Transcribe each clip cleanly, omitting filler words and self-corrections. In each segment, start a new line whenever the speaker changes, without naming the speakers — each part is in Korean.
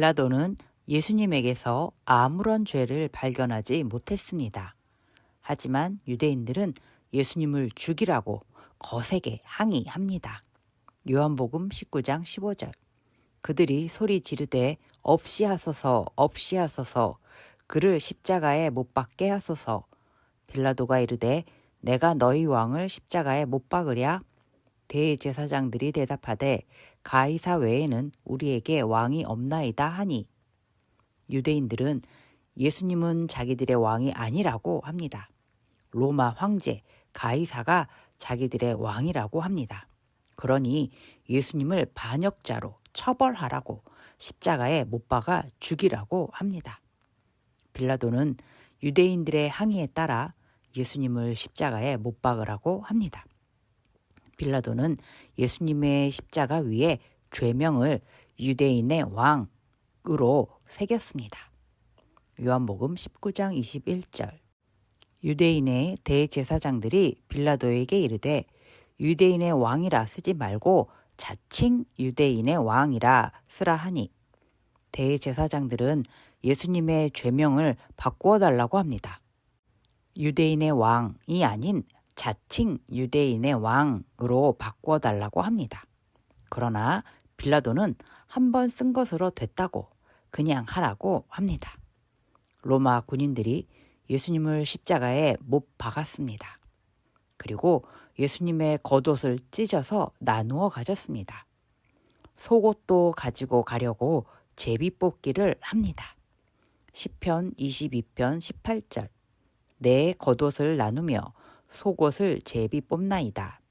빌라도는 예수님에게서 아무런 죄를 발견하지 못했습니다. 하지만 유대인들은 예수님을 죽이라고 거세게 항의합니다. 요한복음 19장 15절. 그들이 소리 지르되 없이 하소서 없이 하소서 그를 십자가에 못 박게 하소서. 빌라도가 이르되 내가 너희 왕을 십자가에 못 박으랴. 대제사장들이 대답하되 가이사 외에는 우리에게 왕이 없나이다 하니 유대인들은 예수님은 자기들의 왕이 아니라고 합니다. 로마 황제 가이사가 자기들의 왕이라고 합니다. 그러니 예수님을 반역자로 처벌하라고 십자가에 못 박아 죽이라고 합니다. 빌라도는 유대인들의 항의에 따라 예수님을 십자가에 못 박으라고 합니다. 빌라도는 예수님의 십자가 위에 죄명을 유대인의 왕으로 새겼습니다. 요한복음 19장 21절. 유대인의 대제사장들이 빌라도에게 이르되 유대인의 왕이라 쓰지 말고 자칭 유대인의 왕이라 쓰라 하니 대제사장들은 예수님의 죄명을 바꾸어 달라고 합니다. 유대인의 왕이 아닌 자칭 유대인의 왕으로 바꾸어 달라고 합니다. 그러나 빌라도는 한 번 쓴 것으로 됐다고 그냥 하라고 합니다. 로마 군인들이 예수님을 십자가에 못 박았습니다. 그리고 예수님의 겉옷을 찢어서 나누어 가졌습니다. 속옷도 가지고 가려고 제비 뽑기를 합니다. 시편 22편 18절. 내 겉옷을 나누며 속옷을 제비 뽑나이다.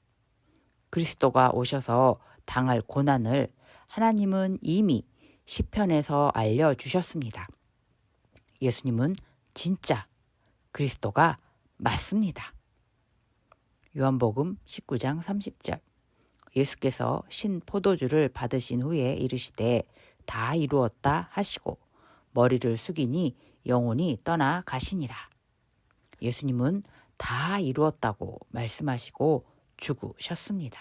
그리스도가 오셔서 당할 고난을 하나님은 이미 시편에서 알려주셨습니다. 예수님은 진짜 그리스도가 맞습니다. 요한복음 19장 30절. 예수께서 신 포도주를 받으신 후에 이르시되 다 이루었다 하시고 머리를 숙이니 영혼이 떠나 가시니라. 예수님은 다 이루었다고 말씀하시고 죽으셨습니다.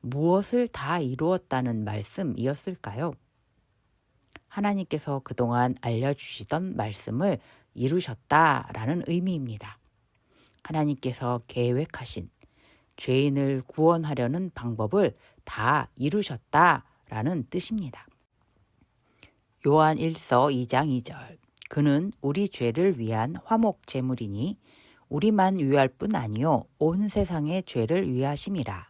무엇을 다 이루었다는 말씀이었을까요? 하나님께서 그동안 알려주시던 말씀을 이루셨다라는 의미입니다. 하나님께서 계획하신 죄인을 구원하려는 방법을 다 이루셨다라는 뜻입니다. 요한 1서 2장 2절. 그는 우리 죄를 위한 화목 제물이니 우리만 위할 뿐 아니요 온 세상의 죄를 위하심이라.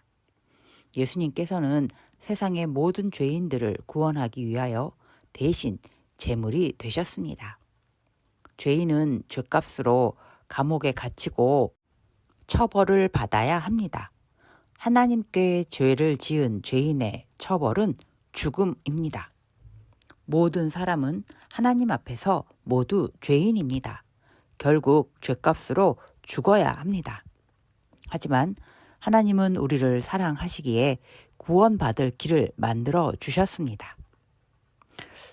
예수님께서는 세상의 모든 죄인들을 구원하기 위하여 대신 제물이 되셨습니다. 죄인은 죄값으로 감옥에 갇히고 처벌을 받아야 합니다. 하나님께 죄를 지은 죄인의 처벌은 죽음입니다. 모든 사람은 하나님 앞에서 모두 죄인입니다. 결국 죄값으로 죽어야 합니다. 하지만 하나님은 우리를 사랑하시기에 구원받을 길을 만들어 주셨습니다.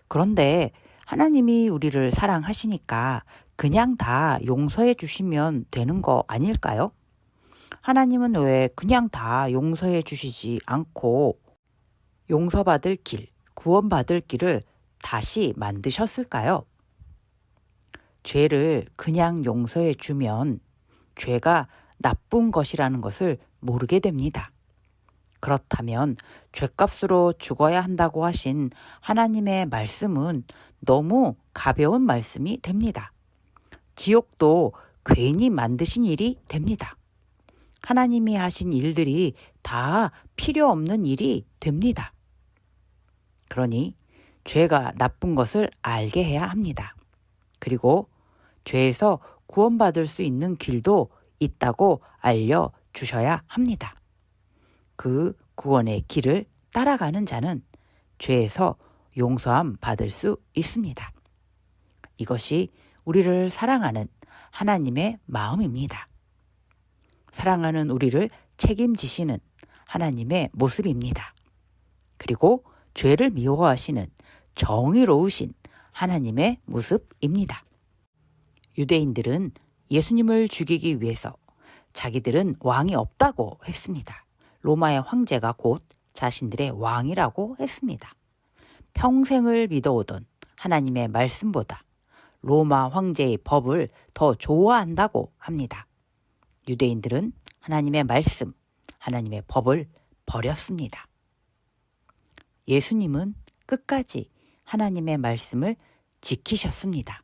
그런데 하나님이 우리를 사랑하시니까 그냥 다 용서해 주시면 되는 거 아닐까요? 하나님은 왜 그냥 다 용서해 주시지 않고 용서받을 길, 구원받을 길을 다시 만드셨을까요? 죄를 그냥 용서해 주면 죄가 나쁜 것이라는 것을 모르게 됩니다. 그렇다면 죄값으로 죽어야 한다고 하신 하나님의 말씀은 너무 가벼운 말씀이 됩니다. 지옥도 괜히 만드신 일이 됩니다. 하나님이 하신 일들이 다 필요 없는 일이 됩니다. 그러니 죄가 나쁜 것을 알게 해야 합니다. 그리고 죄에서 구원받을 수 있는 길도 있다고 알려주셔야 합니다. 그 구원의 길을 따라가는 자는 죄에서 용서함 받을 수 있습니다. 이것이 우리를 사랑하는 하나님의 마음입니다. 사랑하는 우리를 책임지시는 하나님의 모습입니다. 그리고 죄를 미워하시는 정의로우신 하나님의 모습입니다. 유대인들은 예수님을 죽이기 위해서 자기들은 왕이 없다고 했습니다. 로마의 황제가 곧 자신들의 왕이라고 했습니다. 평생을 믿어오던 하나님의 말씀보다 로마 황제의 법을 더 좋아한다고 합니다. 유대인들은 하나님의 말씀, 하나님의 법을 버렸습니다. 예수님은 끝까지 하나님의 말씀을 지키셨습니다.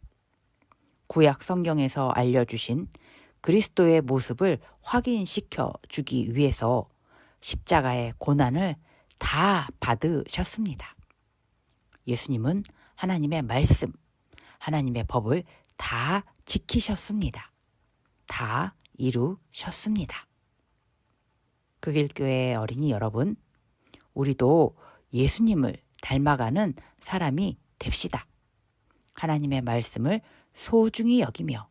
구약 성경에서 알려주신 그리스도의 모습을 확인시켜 주기 위해서 십자가의 고난을 다 받으셨습니다. 예수님은 하나님의 말씀, 하나님의 법을 다 지키셨습니다. 다 이루셨습니다. 극일교회 어린이 여러분, 우리도 예수님을 닮아가는 사람이 됩시다. 하나님의 말씀을 소중히 여기며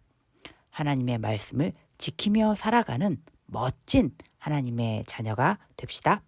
하나님의 말씀을 지키며 살아가는 멋진 하나님의 자녀가 됩시다.